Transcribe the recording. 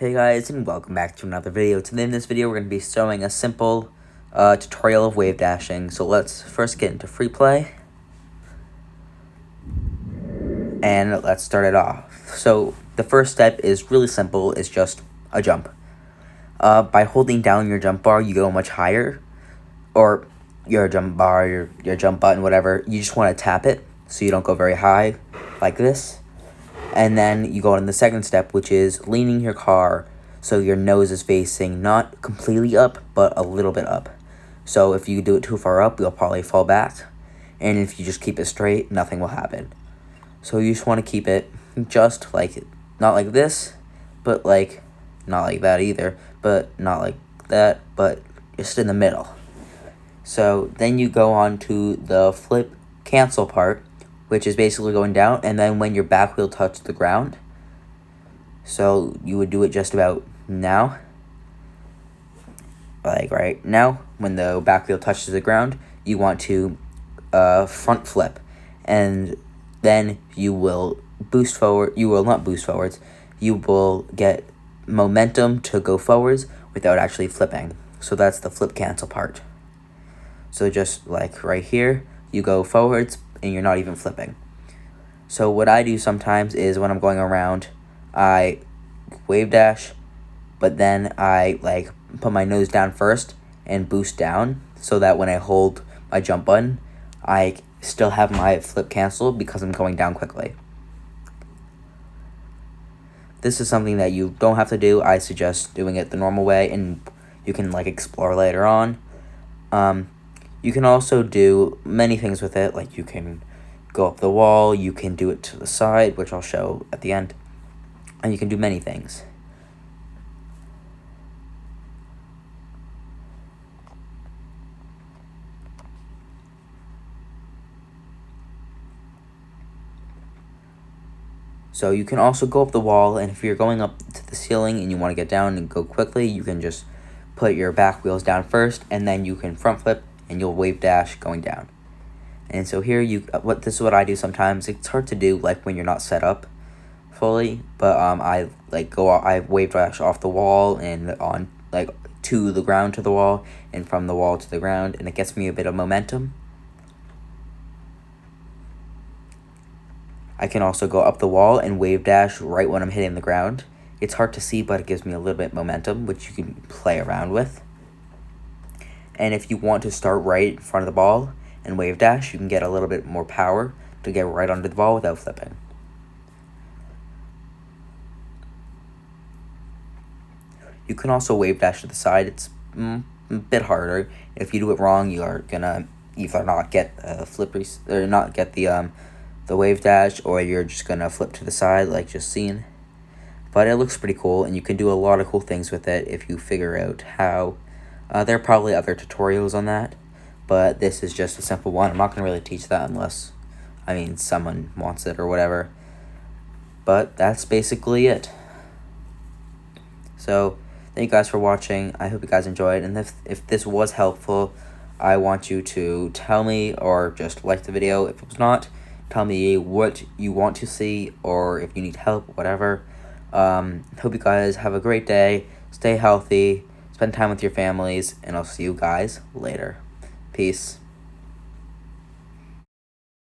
Hey guys, and welcome back to another video. Today in this video we're going to be showing a simple tutorial of wave dashing. So let's first get into free play. And let's start it off. So the first step is really simple, it's just a jump. By holding down your jump bar, you go much higher. Or your jump bar, your jump button, whatever. You just want to tap it so you don't go very high, like this. And then you go on the second step, which is leaning your car so your nose is facing not completely up, but a little bit up. So if you do it too far up, you'll probably fall back. And if you just keep it straight, nothing will happen. So you just want to keep it just like, not like this, but like, not like that either, but not like that, but just in the middle. So then you go on to the flip cancel part, which is basically going down, and then when your back wheel touches the ground, so you would do it just about now, like right now, when the back wheel touches the ground, you want to front flip, and then you will boost forward, you will not boost forwards, you will get momentum to go forwards without actually flipping. So that's the flip cancel part. So just like right here, you go forwards, and you're not even flipping. So what I do sometimes is when I'm going around, I wave dash, but then I like put my nose down first and boost down so that when I hold my jump button, I still have my flip cancel because I'm going down quickly. This is something that you don't have to do. I suggest doing it the normal way, and you can like explore later on. You can also do many things with it, like you can go up the wall, you can do it to the side, which I'll show at the end, and you can do many things. So you can also go up the wall, and if you're going up to the ceiling and you want to get down and go quickly, you can just put your back wheels down first, and then you can front flip, and you'll wave dash going down. And so here this is what I do sometimes. It's hard to do like when you're not set up fully, but I wave dash off the wall and on like to the ground to the wall, and from the wall to the ground, and it gets me a bit of momentum. I can also go up the wall and wave dash right when I'm hitting the ground. It's hard to see, but it gives me a little bit of momentum, which you can play around with. And if you want to start right in front of the ball and wave dash, you can get a little bit more power to get right under the ball without flipping. You can also wave dash to the side. It's a bit harder. If you do it wrong, you are gonna either not get not get the wave dash, or you're just gonna flip to the side like just seen. But it looks pretty cool, and you can do a lot of cool things with it if you figure out how. There are probably other tutorials on that, but this is just a simple one. I'm not going to really teach that unless, someone wants it or whatever. But that's basically it. So, thank you guys for watching. I hope you guys enjoyed, and if this was helpful, I want you to tell me, or just like the video. If it was not, tell me what you want to see, or if you need help, whatever. Hope you guys have a great day. Stay healthy. Spend time with your families, and I'll see you guys later. Peace.